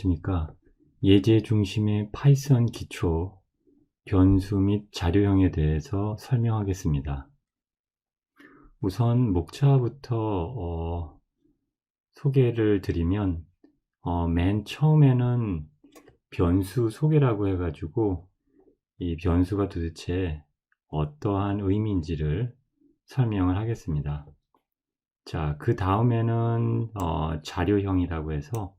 안녕하십니까. 예제 중심의 파이썬 기초, 변수 및 자료형에 대해서 설명하겠습니다. 우선 목차부터 소개를 드리면 맨 처음에는 변수 소개라고 해가지고 이 변수가 도대체 어떠한 의미인지를 설명을 하겠습니다. 자, 그 다음에는 자료형이라고 해서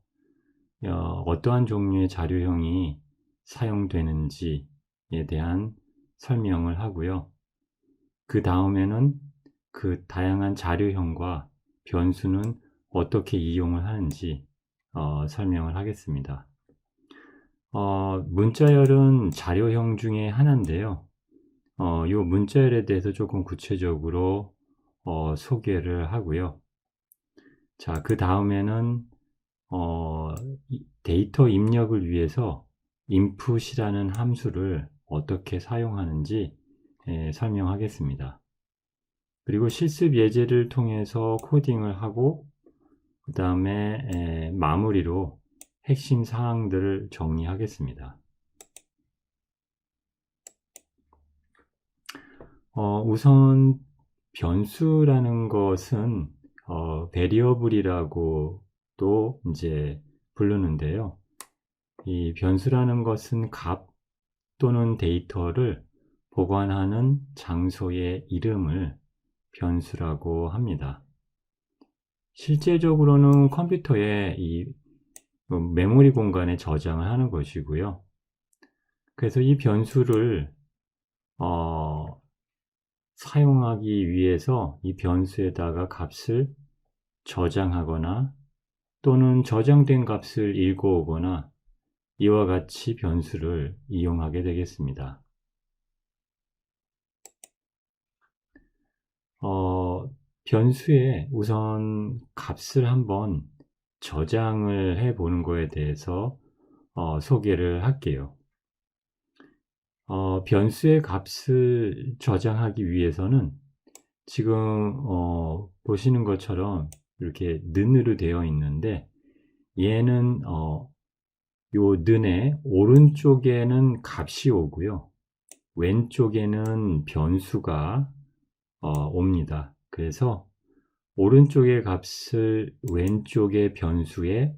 어떠한 종류의 자료형이 사용되는지에 대한 설명을 하고요. 그 다음에는 그 다양한 자료형과 변수는 어떻게 이용을 하는지 설명을 하겠습니다. 문자열은 자료형 중에 하나인데요. 이 문자열에 대해서 조금 구체적으로 소개를 하고요. 자, 그 다음에는 데이터 입력을 위해서 input이라는 함수를 어떻게 사용하는지 설명하겠습니다. 그리고 실습 예제를 통해서 코딩을 하고 그 다음에 마무리로 핵심 사항들을 정리하겠습니다. 우선 변수라는 것은 variable이라고 또 이제 부르는데요. 이 변수라는 것은 값 또는 데이터를 보관하는 장소의 이름을 변수라고 합니다. 실제적으로는 컴퓨터에 이 메모리 공간에 저장을 하는 것이고요. 그래서 이 변수를 사용하기 위해서 이 변수에다가 값을 저장하거나 또는 저장된 값을 읽어오거나 이와 같이 변수를 이용하게 되겠습니다. 변수에 우선 값을 한번 저장을 해 보는 거에 대해서 소개를 할게요. 변수의 값을 저장하기 위해서는 지금 보시는 것처럼 이렇게 는으로 되어 있는데 얘는 요 는의 오른쪽에는 값이 오고요. 왼쪽에는 변수가 옵니다. 그래서 오른쪽의 값을 왼쪽의 변수에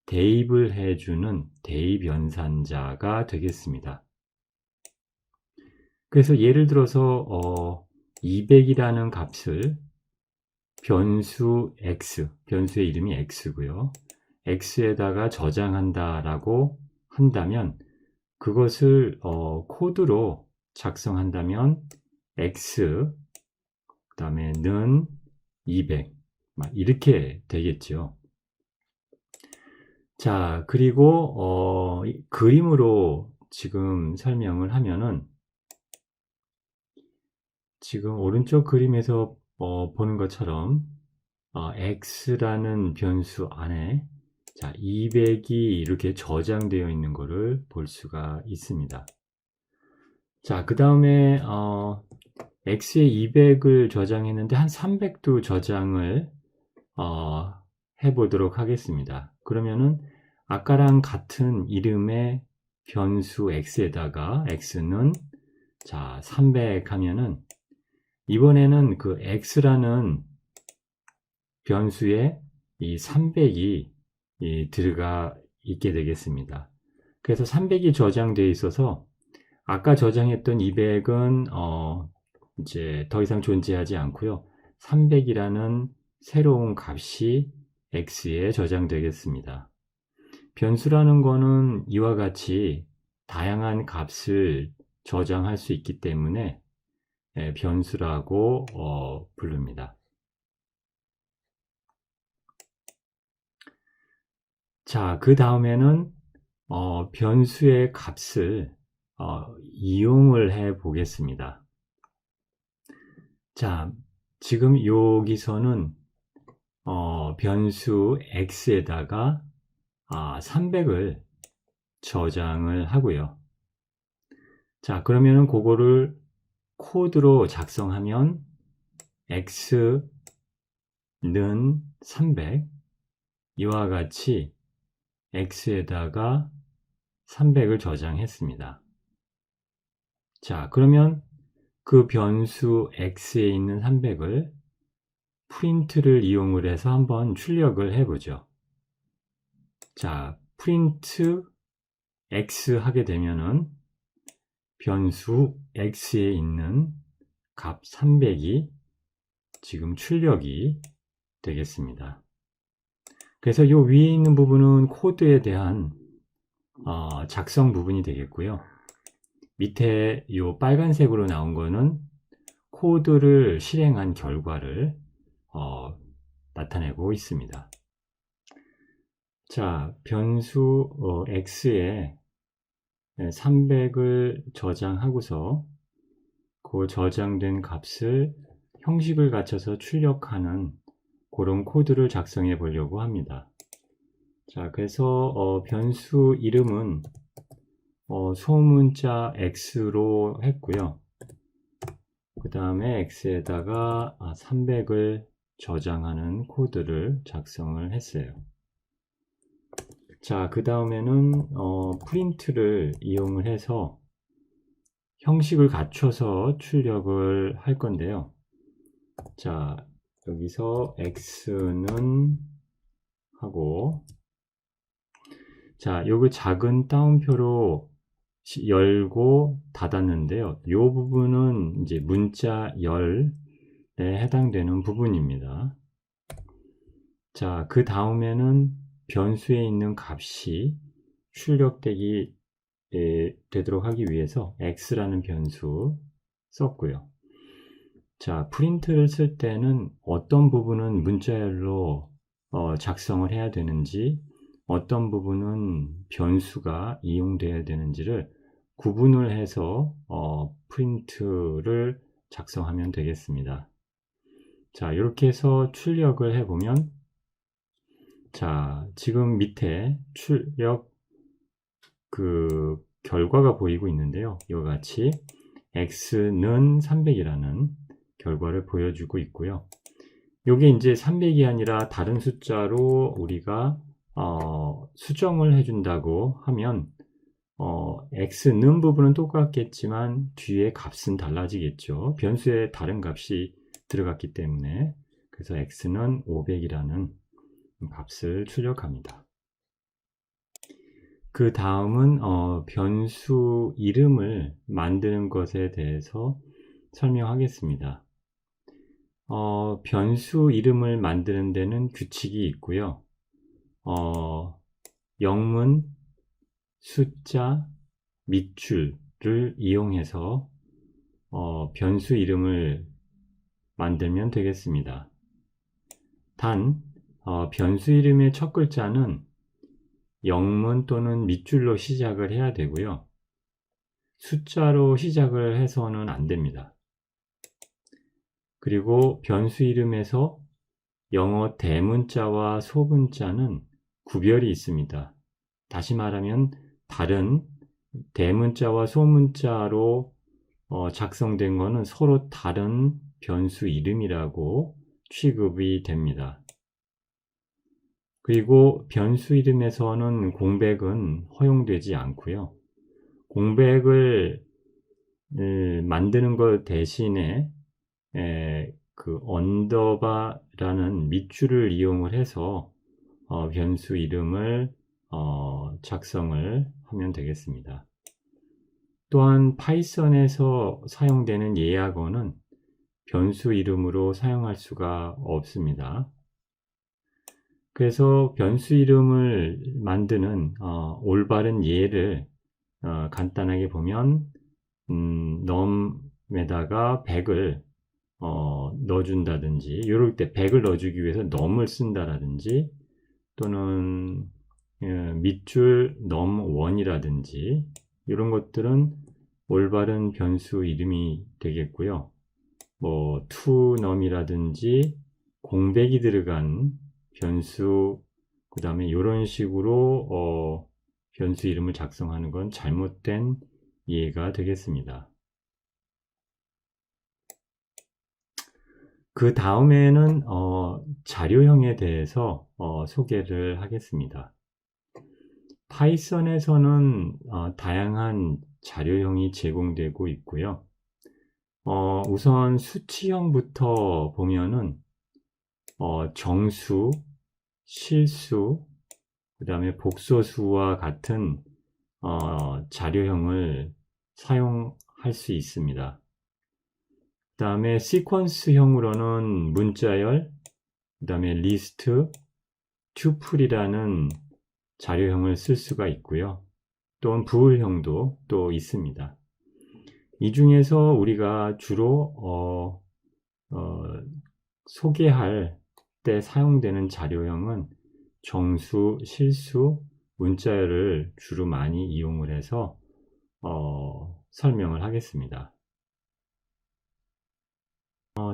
대입을 해주는 대입연산자가 되겠습니다. 그래서 예를 들어서 200이라는 값을 변수 x, 변수의 이름이 x고요. x에다가 저장한다라고 한다면 그것을 코드로 작성한다면 x 그 다음에 는 200 이렇게 되겠죠. 자, 그리고 그림으로 지금 설명을 하면은 지금 오른쪽 그림에서 보는 것처럼 x라는 변수 안에 자, 200이 이렇게 저장되어 있는 것을 볼 수가 있습니다. 자, 그 다음에 x에 200을 저장했는데 한 300도 저장을 해보도록 하겠습니다. 그러면은 아까랑 같은 이름의 변수 x에다가 x는 자 300 하면은 이번에는 그 x라는 변수에 이 300이 들어가 있게 되겠습니다. 그래서 300이 저장되어 있어서 아까 저장했던 200은 이제 더 이상 존재하지 않고요. 300이라는 새로운 값이 x에 저장되겠습니다. 변수라는 거는 이와 같이 다양한 값을 저장할 수 있기 때문에 변수라고 부릅니다. 자, 그 다음에는 변수의 값을 이용을 해 보겠습니다. 자, 지금 여기서는 변수 x에다가 300을 저장을 하고요. 자, 그러면은 그거를 코드로 작성하면 x는 300 이와 같이 x에다가 300을 저장했습니다. 자, 그러면 그 변수 x에 있는 300을 프린트를 이용을 해서 한번 출력을 해보죠. 자, 프린트 x 하게 되면은 변수 x에 있는 값 300이 지금 출력이 되겠습니다. 그래서 이 위에 있는 부분은 코드에 대한 작성 부분이 되겠고요. 밑에 이 빨간색으로 나온 거는 코드를 실행한 결과를 나타내고 있습니다. 자, 변수 x에 300을 저장하고서 그 저장된 값을 형식을 갖춰서 출력하는 그런 코드를 작성해 보려고 합니다. 자, 그래서 변수 이름은 소문자 x로 했고요. 그 다음에 x에다가 300을 저장하는 코드를 작성을 했어요. 자, 그 다음에는 프린트를 이용을 해서 형식을 갖춰서 출력을 할 건데요. 자, 여기서 x는 하고, 자, 요거 작은 따옴표로 열고 닫았는데요. 요 부분은 이제 문자 열에 해당되는 부분입니다. 자, 그 다음에는 변수에 있는 값이 출력되기 되도록 하기 위해서 x라는 변수 썼고요. 자, 프린트를 쓸 때는 어떤 부분은 문자열로 작성을 해야 되는지, 어떤 부분은 변수가 이용되어야 되는지를 구분을 해서 프린트를 작성하면 되겠습니다. 자, 이렇게 해서 출력을 해보면, 자, 지금 밑에 출력 그 결과가 보이고 있는데요. 이와 같이 x는 300이라는 결과를 보여주고 있고요. 이게 이제 300이 아니라 다른 숫자로 우리가 수정을 해준다고 하면 x는 부분은 똑같겠지만 뒤에 값은 달라지겠죠. 변수에 다른 값이 들어갔기 때문에. 그래서 x는 500이라는 값을 출력합니다. 그 다음은 변수 이름을 만드는 것에 대해서 설명하겠습니다. 변수 이름을 만드는 데는 규칙이 있고요. 영문, 숫자, 밑줄을 이용해서 변수 이름을 만들면 되겠습니다. 단, 변수 이름의 첫 글자는 영문 또는 밑줄로 시작을 해야 되고요. 숫자로 시작을 해서는 안 됩니다. 그리고 변수 이름에서 영어 대문자와 소문자는 구별이 있습니다. 다시 말하면 다른 대문자와 소문자로 작성된 것은 서로 다른 변수 이름이라고 취급이 됩니다. 그리고 변수 이름에서는 공백은 허용되지 않고요. 공백을 만드는 것 대신에 그 언더바라는 밑줄을 이용을 해서 변수 이름을 작성을 하면 되겠습니다. 또한 파이썬에서 사용되는 예약어는 변수 이름으로 사용할 수가 없습니다. 그래서 변수 이름을 만드는 올바른 예를 간단하게 보면 num에다가 100을 넣어준다든지, 이럴 때 100을 넣어주기 위해서 num을 쓴다라든지, 또는 밑줄 num1이라든지 이런 것들은 올바른 변수 이름이 되겠고요. 뭐 toNum이라든지 공백이 들어간 변수, 그 다음에 이런 식으로 변수 이름을 작성하는 건 잘못된 이해가 되겠습니다. 그 다음에는 자료형에 대해서 소개를 하겠습니다. 파이썬에서는 다양한 자료형이 제공되고 있고요. 우선 수치형부터 보면은 정수, 실수, 그 다음에 복소수와 같은 자료형을 사용할 수 있습니다. 그 다음에 시퀀스형으로는 문자열, 그 다음에 리스트, 튜플이라는 자료형을 쓸 수가 있고요. 또는 부을형도 또 있습니다. 이 중에서 우리가 주로 소개할 때 사용되는 자료형은 정수, 실수, 문자열을 주로 많이 이용을 해서 설명을 하겠습니다.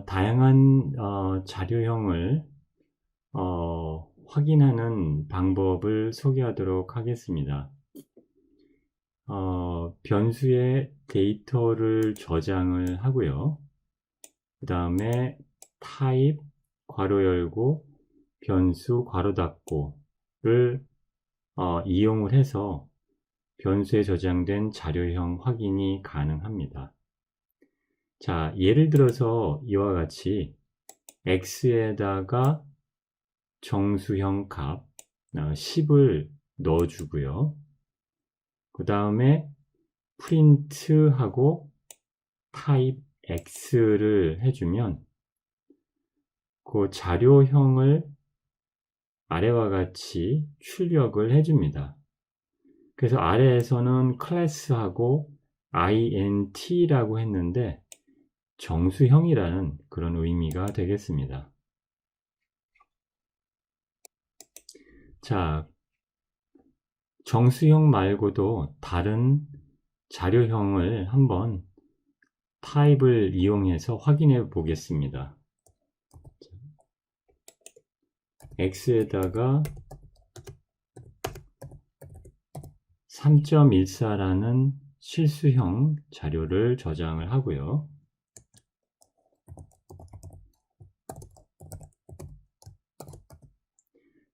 다양한 자료형을 확인하는 방법을 소개하도록 하겠습니다. 변수에 데이터를 저장을 하고요. 그 다음에 type 괄호 열고 변수 괄호 닫고를 이용을 해서 변수에 저장된 자료형 확인이 가능합니다. 자, 예를 들어서 이와 같이 x에다가 정수형 값 10을 넣어주고요. 그 다음에 print하고 type x를 해주면 그 자료형을 아래와 같이 출력을 해줍니다. 그래서 아래에서는 클래스하고 int라고 했는데 정수형이라는 그런 의미가 되겠습니다. 자, 정수형 말고도 다른 자료형을 한번 타입을 이용해서 확인해 보겠습니다. x에다가 3.14라는 실수형 자료를 저장을 하고요.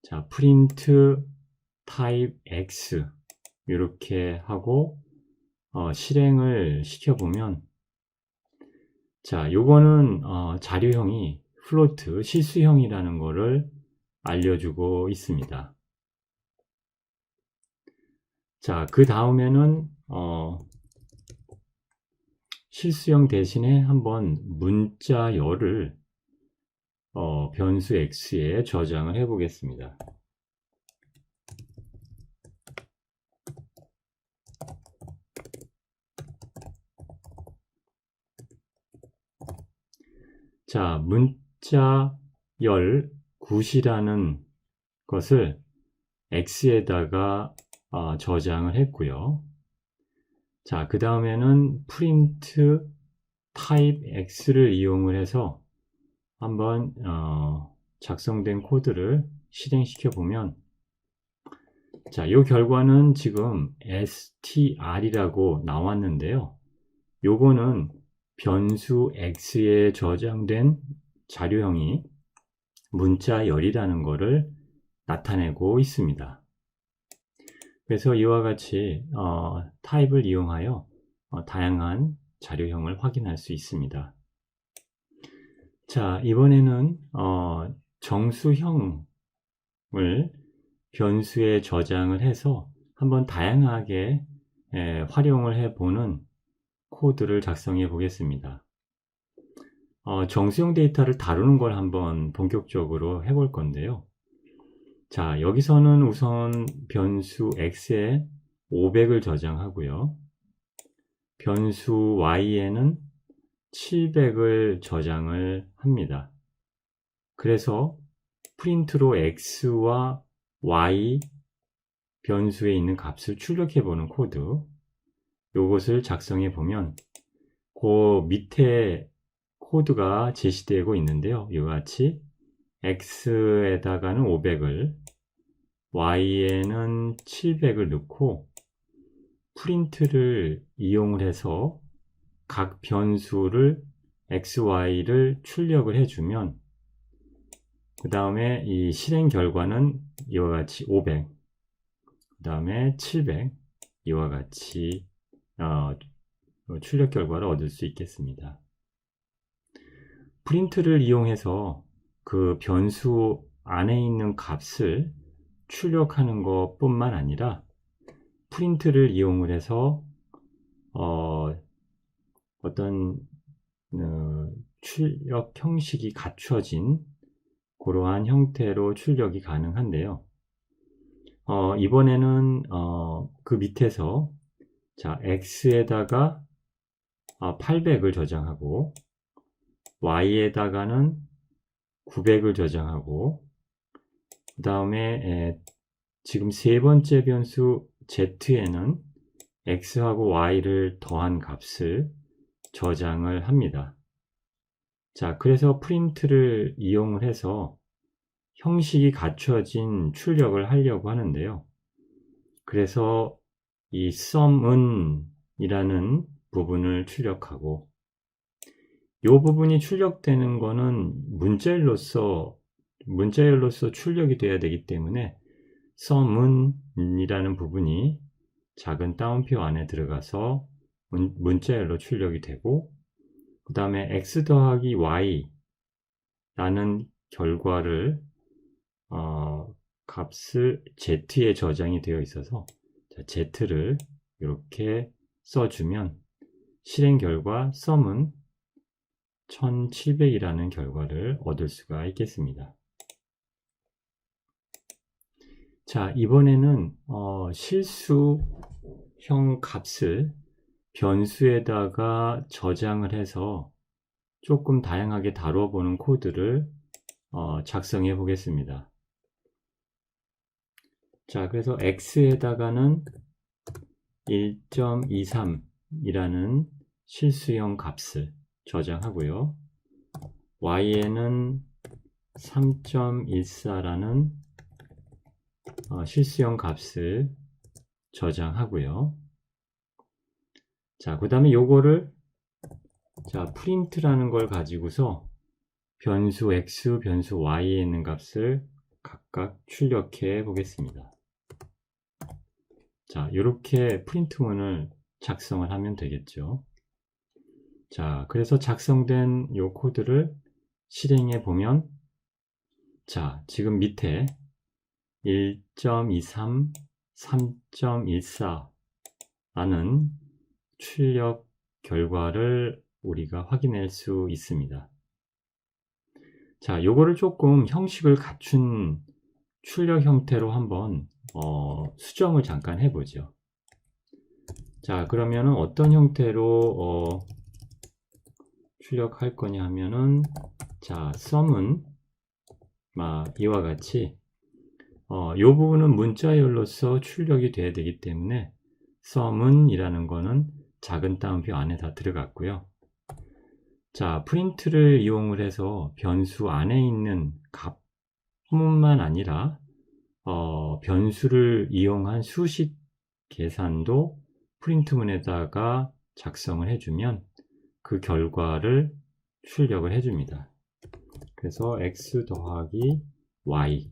자, print type x 이렇게 하고 실행을 시켜보면, 자, 요거는 자료형이 플로트 실수형이라는 거를 알려주고 있습니다. 자, 그 다음에는 실수형 대신에 한번 문자열을 변수 x에 저장을 해 보겠습니다. 자, 문자열 굿이라는 것을 x에다가 저장을 했고요. 자, 그 다음에는 print type x를 이용을 해서 한번 작성된 코드를 실행시켜 보면, 자, 이 결과는 지금 str이라고 나왔는데요. 요거는 변수 x에 저장된 자료형이 문자열이라는 것을 나타내고 있습니다. 그래서 이와 같이 타입을 이용하여 다양한 자료형을 확인할 수 있습니다. 자, 이번에는 정수형을 변수에 저장을 해서 한번 다양하게 활용을 해보는 코드를 작성해 보겠습니다. 정수형 데이터를 다루는 걸 한번 본격적으로 해볼 건데요. 자, 여기서는 우선 변수 x에 500을 저장하고요. 변수 y에는 700을 저장을 합니다. 그래서 프린트로 x와 y 변수에 있는 값을 출력해 보는 코드, 이것을 작성해 보면 그 밑에 코드가 제시되고 있는데요. 이와 같이 x에다가는 500을, y에는 700을 넣고 프린트를 이용을 해서 각 변수를 x, y를 출력을 해주면, 그 다음에 이 실행 결과는 이와 같이 500, 그 다음에 700 이와 같이 출력 결과를 얻을 수 있겠습니다. 프린트를 이용해서 그 변수 안에 있는 값을 출력하는 것 뿐만 아니라 프린트를 이용을 해서 어떤 출력 형식이 갖춰진 그러한 형태로 출력이 가능한데요. 이번에는 그 밑에서 자 X에다가 800을 저장하고 Y에다가는 900을 저장하고 그 다음에 지금 세 번째 변수 Z에는 X하고 Y를 더한 값을 저장을 합니다. 자, 그래서 프린트를 이용을 해서 형식이 갖춰진 출력을 하려고 하는데요. 그래서 이 sum은 이라는 부분을 출력하고 이 부분이 출력되는 거는 문자열로서 출력이 돼야 되기 때문에 sum은 이라는 부분이 작은 따옴표 안에 들어가서 문자열로 출력이 되고 그 다음에 x 더하기 y 라는 결과를 값을 z에 저장이 되어 있어서 z를 이렇게 써주면 실행 결과 sum은 1700이라는 결과를 얻을 수가 있겠습니다. 자, 이번에는 실수형 값을 변수에다가 저장을 해서 조금 다양하게 다뤄보는 코드를 작성해 보겠습니다. 자, 그래서 x에다가는 1.23이라는 실수형 값을 저장하고요. y에는 3.14라는 실수형 값을 저장하고요. 자, 그 다음에 요거를 프린트라는 걸 가지고서 변수 x, 변수 y에 있는 값을 각각 출력해 보겠습니다. 자, 이렇게 프린트문을 작성을 하면 되겠죠. 자, 그래서 작성된 이 코드를 실행해 보면 자, 지금 밑에 1.23, 3.14 라는 출력 결과를 우리가 확인할 수 있습니다. 자, 요거를 조금 형식을 갖춘 출력 형태로 한번 수정을 잠깐 해보죠. 자, 그러면은 어떤 형태로 출력할 거냐 하면은 자, sum은 이와 같이 요 부분은 문자열로서 출력이 돼야 되기 때문에 sum은 이라는 거는 작은 따옴표 안에 다 들어갔고요. 자, 프린트를 이용을 해서 변수 안에 있는 값뿐만 아니라 변수를 이용한 수식 계산도 프린트문에다가 작성을 해주면 그 결과를 출력을 해줍니다. 그래서 x 더하기 y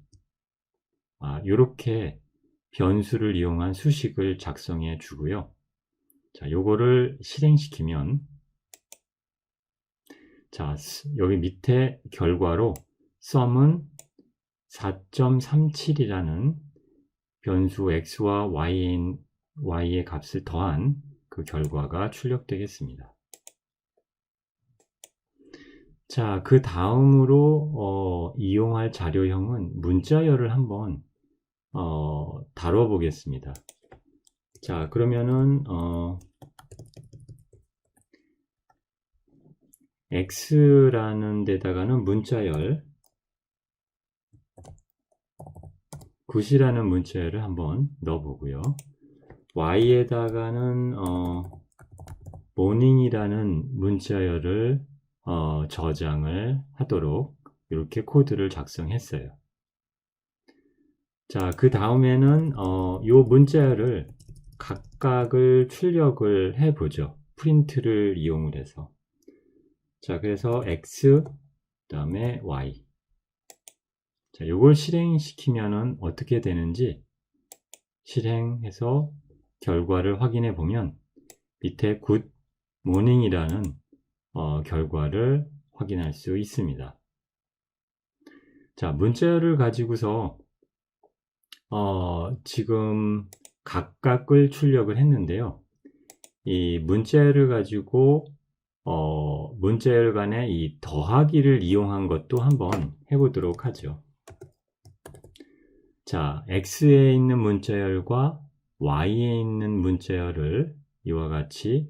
이렇게 변수를 이용한 수식을 작성해 주고요. 자, 요거를 실행시키면 자, 여기 밑에 결과로 sum은 4.37이라는 변수 x와 y의 값을 더한 그 결과가 출력되겠습니다. 자, 그 다음으로 이용할 자료형은 문자열을 한번 다뤄보겠습니다. 자, 그러면은 x라는 데다가는 문자열 9이라는 문자열을 한번 넣어보고요. y에다가는 morning이라는 문자열을 저장을 하도록 이렇게 코드를 작성했어요. 자, 그 다음에는 요 문자열을 각각을 출력을 해보죠. 프린트를 이용을 해서. 자, 그래서 x 그 다음에 y. 자, 요걸 실행시키면은 어떻게 되는지 실행해서 결과를 확인해 보면 밑에 good morning이라는 결과를 확인할 수 있습니다. 자, 문자열을 가지고서 지금 각각을 출력을 했는데요. 이 문자열을 가지고 문자열 간의 이 더하기를 이용한 것도 한번 해보도록 하죠. 자, X에 있는 문자열과 Y에 있는 문자열을 이와 같이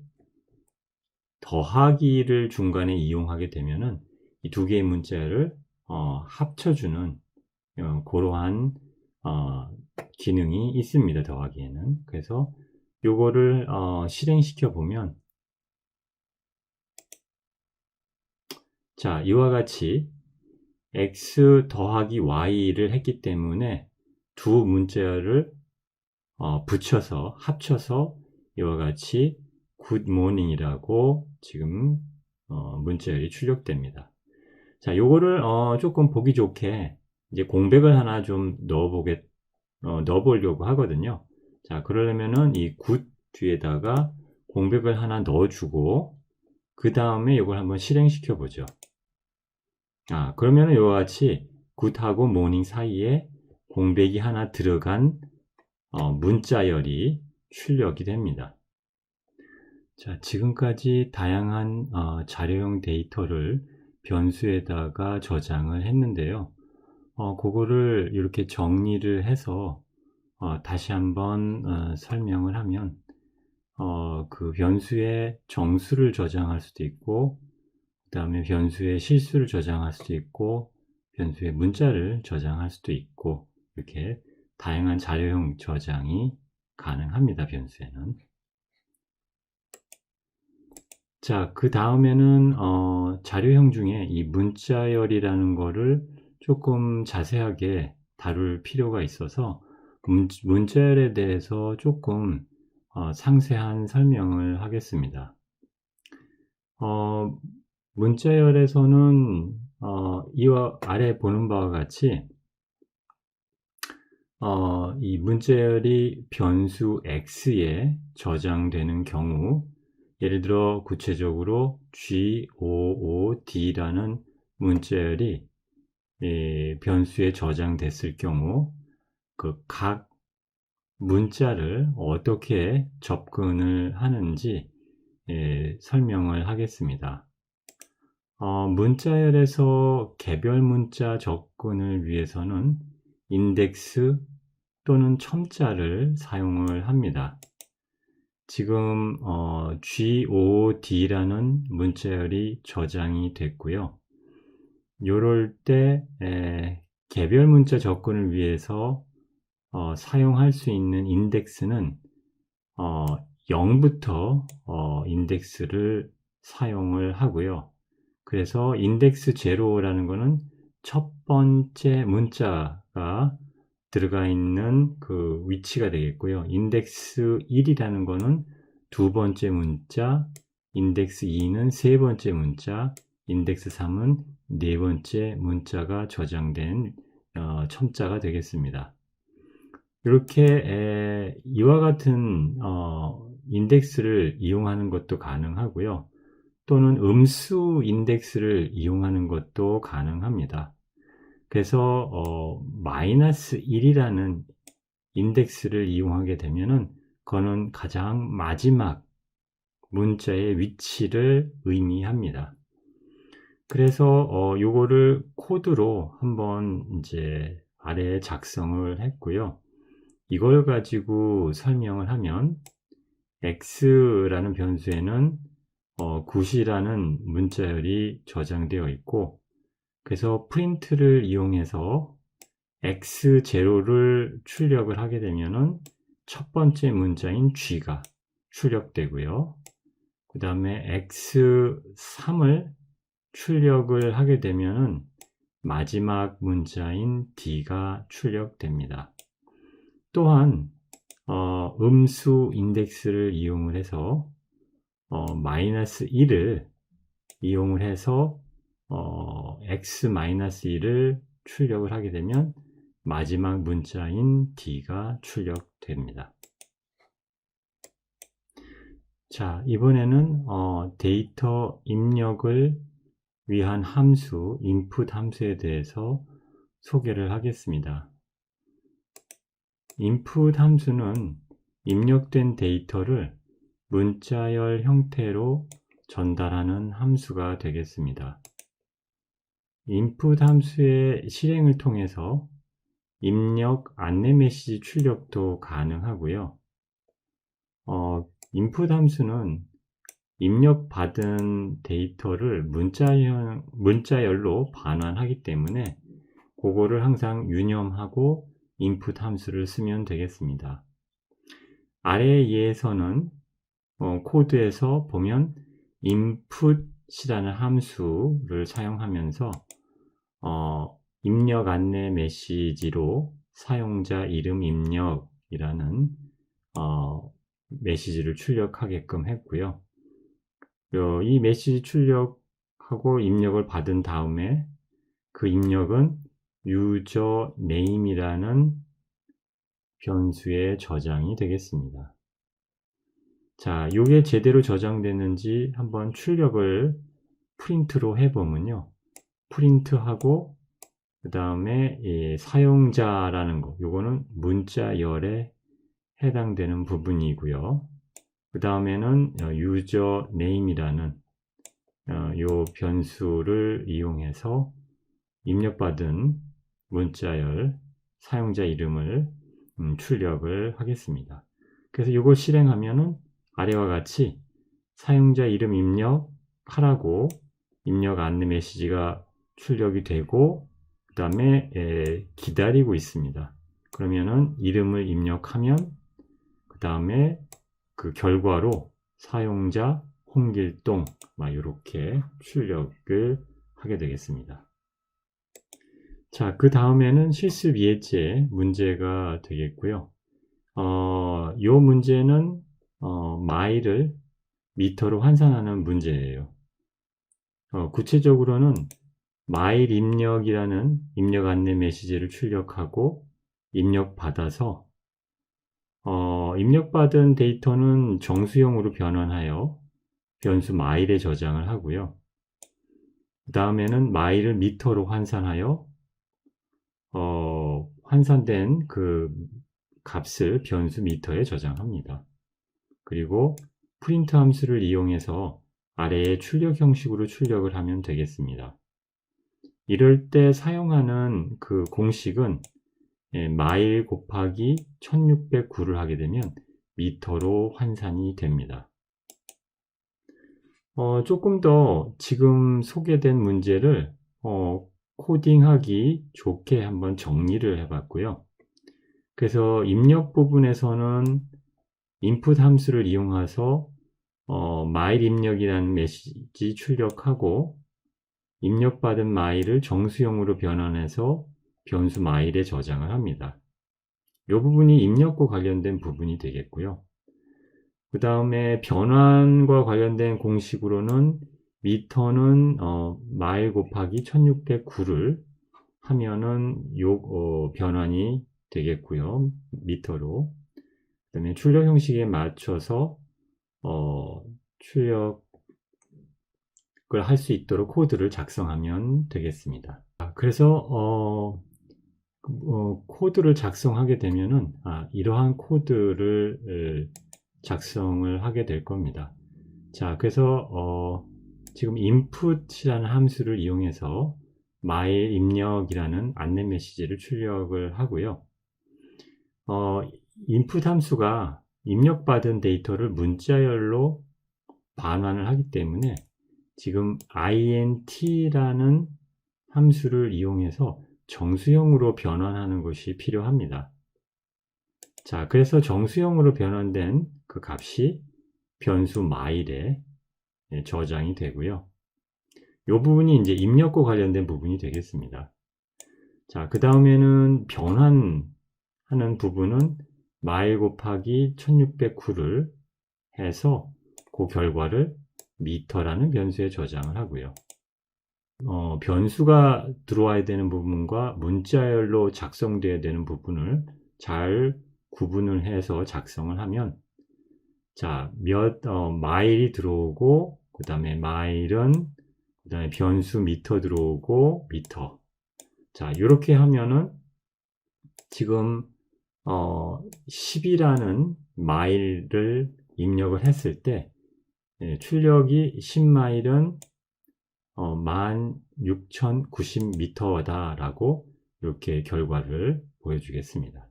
더하기를 중간에 이용하게 되면은 이 두 개의 문자열을 합쳐주는 그러한 기능이 있습니다. 더하기에는. 그래서 요거를 실행시켜 보면, 자, 이와 같이 x 더하기 y를 했기 때문에 두 문자열을 붙여서 합쳐서 이와 같이 good morning이라고 지금 문자열이 출력됩니다. 자, 요거를 조금 보기 좋게 이제 공백을 하나 좀 넣어보려고 하거든요. 자, 그러려면은 이 good 뒤에다가 공백을 하나 넣어주고 그 다음에 이걸 한번 실행시켜 보죠. 그러면은 이와 같이 good하고 morning 사이에 공백이 하나 들어간 문자열이 출력이 됩니다. 자, 지금까지 다양한 자료형 데이터를 변수에다가 저장을 했는데요. 그거를 이렇게 정리를 해서 다시 한번 설명을 하면 그 변수의 정수를 저장할 수도 있고, 그 다음에 변수의 실수를 저장할 수도 있고, 변수의 문자를 저장할 수도 있고, 이렇게 다양한 자료형 저장이 가능합니다. 변수에는. 자, 그 다음에는 자료형 중에 이 문자열이라는 거를 조금 자세하게 다룰 필요가 있어서 문자열에 대해서 조금 상세한 설명을 하겠습니다. 문자열에서는 이와 아래 보는 바와 같이 이 문자열이 변수 x에 저장되는 경우, 예를 들어 구체적으로 G55D라는 문자열이 변수에 저장됐을 경우 그 각 문자를 어떻게 접근을 하는지 설명을 하겠습니다. 문자열에서 개별 문자 접근을 위해서는 인덱스 또는 첨자를 사용을 합니다. 지금 G5D라는 문자열이 저장이 됐고요. 요럴 때 개별 문자 접근을 위해서 사용할 수 있는 인덱스는 0부터 인덱스를 사용을 하고요. 그래서 인덱스 0라는 것은 첫 번째 문자가 들어가 있는 그 위치가 되겠고요. 인덱스 1이라는 것은 두 번째 문자, 인덱스 2는 세 번째 문자, 인덱스 3은 네 번째 문자가 저장된 첨자가 되겠습니다. 이렇게 이와 같은 인덱스를 이용하는 것도 가능하고요. 또는 음수 인덱스를 이용하는 것도 가능합니다. 그래서 마이너스 1이라는 인덱스를 이용하게 되면은 그거는 가장 마지막 문자의 위치를 의미합니다. 그래서 요거를 코드로 한번 이제 아래에 작성을 했고요. 이걸 가지고 설명을 하면 x라는 변수에는 굿이라는 문자열이 저장되어 있고, 그래서 프린트를 이용해서 x0를 출력을 하게 되면은 첫 번째 문자인 g가 출력되고요. 그 다음에 x3을 출력을 하게 되면은 마지막 문자인 d가 출력됩니다. 또한 음수 인덱스를 이용을 해서 마이너스 1을 이용을 해서 x-1을 출력을 하게 되면 마지막 문자인 D가 출력됩니다. 자, 이번에는 데이터 입력을 위한 함수, input 함수에 대해서 소개를 하겠습니다. input 함수는 입력된 데이터를 문자열 형태로 전달하는 함수가 되겠습니다. input 함수의 실행을 통해서 입력 안내 메시지 출력도 가능하고요. input 함수는 입력받은 데이터를 문자열로 반환하기 때문에 그거를 항상 유념하고 input 함수를 쓰면 되겠습니다. 아래 예에서는 코드에서 보면 input이라는 함수를 사용하면서 입력 안내 메시지로 사용자 이름 입력이라는 메시지를 출력하게끔 했고요. 이 메시지 출력하고 입력을 받은 다음에 그 입력은 user name이라는 변수에 저장이 되겠습니다. 자, 이게 제대로 저장되는지 한번 출력을 프린트로 해보면요. 프린트하고 그 다음에 사용자라는 거, 요거는 문자열에 해당되는 부분이고요. 그 다음에는 user name이라는 요 변수를 이용해서 입력받은 문자열 사용자 이름을 출력을 하겠습니다. 그래서 이걸 실행하면은 아래와 같이 사용자 이름 입력하라고 입력 안내 메시지가 출력이 되고 그 다음에 기다리고 있습니다. 그러면은 이름을 입력하면 그 다음에 그 결과로 사용자 홍길동 이렇게 출력을 하게 되겠습니다. 자, 그 다음에는 실습 예제 문제가 되겠고요. 이 문제는 마일을 미터로 환산하는 문제예요. 구체적으로는 마일 입력이라는 입력 안내 메시지를 출력하고 입력받아서 입력받은 데이터는 정수형으로 변환하여 변수 마일에 저장을 하고요. 그 다음에는 마일을 미터로 환산하여 환산된 그 값을 변수 미터에 저장합니다. 그리고 프린트 함수를 이용해서 아래의 출력 형식으로 출력을 하면 되겠습니다. 이럴 때 사용하는 그 공식은 마일 곱하기 1609를 하게 되면 미터로 환산이 됩니다. 조금 더 지금 소개된 문제를 코딩하기 좋게 한번 정리를 해봤고요. 그래서 입력 부분에서는 input 함수를 이용해서 마일 입력이라는 메시지 출력하고 입력받은 마일을 정수형으로 변환해서 변수 마일에 저장을 합니다. 이 부분이 입력과 관련된 부분이 되겠고요. 그 다음에 변환과 관련된 공식으로는 미터는 마일 곱하기 1609를 하면은 변환이 되겠고요. 미터로. 그 다음에 출력 형식에 맞춰서 출력을 할 수 있도록 코드를 작성하면 되겠습니다. 그래서 코드를 작성하게 되면은 이러한 코드를 작성을 하게 될 겁니다. 자, 그래서 지금 input이라는 함수를 이용해서 마일 입력이라는 안내 메시지를 출력을 하고요. input 함수가 입력받은 데이터를 문자열로 반환을 하기 때문에 지금 int라는 함수를 이용해서 정수형으로 변환하는 것이 필요합니다. 자, 그래서 정수형으로 변환된 그 값이 변수 마일에 저장이 되고요. 이 부분이 이제 입력과 관련된 부분이 되겠습니다. 자, 그 다음에는 변환하는 부분은 마일 곱하기 1609를 해서 그 결과를 미터라는 변수에 저장을 하고요. 변수가 들어와야 되는 부분과 문자열로 작성되어야 되는 부분을 잘 구분을 해서 작성을 하면, 자, 마일이 들어오고, 그 다음에 마일은, 그 다음에 변수 미터 들어오고, 미터. 자, 이렇게 하면은 지금 10이라는 마일을 입력을 했을 때, 출력이 10마일은 16,090m다 라고 이렇게 결과를 보여주겠습니다.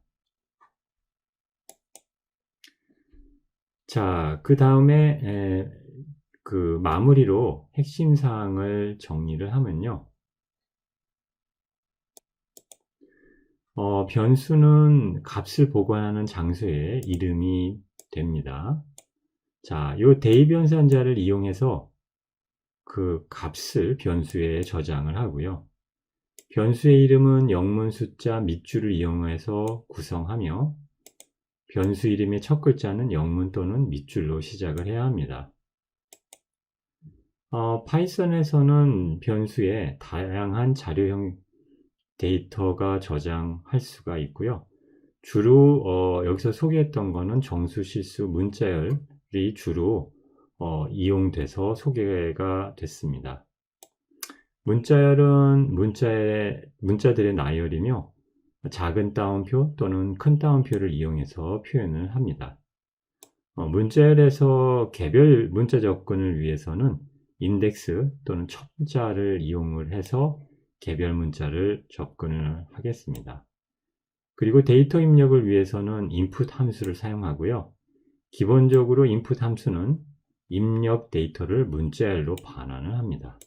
자, 그 다음에 그 마무리로 핵심 사항을 정리를 하면요. 변수는 값을 보관하는 장소의 이름이 됩니다. 자, 이 대입연산자를 이용해서 그 값을 변수에 저장을 하고요. 변수의 이름은 영문 숫자 밑줄을 이용해서 구성하며 변수 이름의 첫 글자는 영문 또는 밑줄로 시작을 해야 합니다. 파이썬에서는 변수에 다양한 자료형 데이터가 저장할 수가 있고요. 주로 여기서 소개했던 거는 정수, 실수, 문자열이 주로 이용돼서 소개가 됐습니다. 문자열은 문자들의 나열이며 작은 따옴표 또는 큰 따옴표를 이용해서 표현을 합니다. 문자열에서 개별 문자 접근을 위해서는 인덱스 또는 첨자를 이용을 해서 개별 문자를 접근을 하겠습니다. 그리고 데이터 입력을 위해서는 input 함수를 사용하고요. 기본적으로 input 함수는 입력 데이터를 문자열로 반환을 합니다.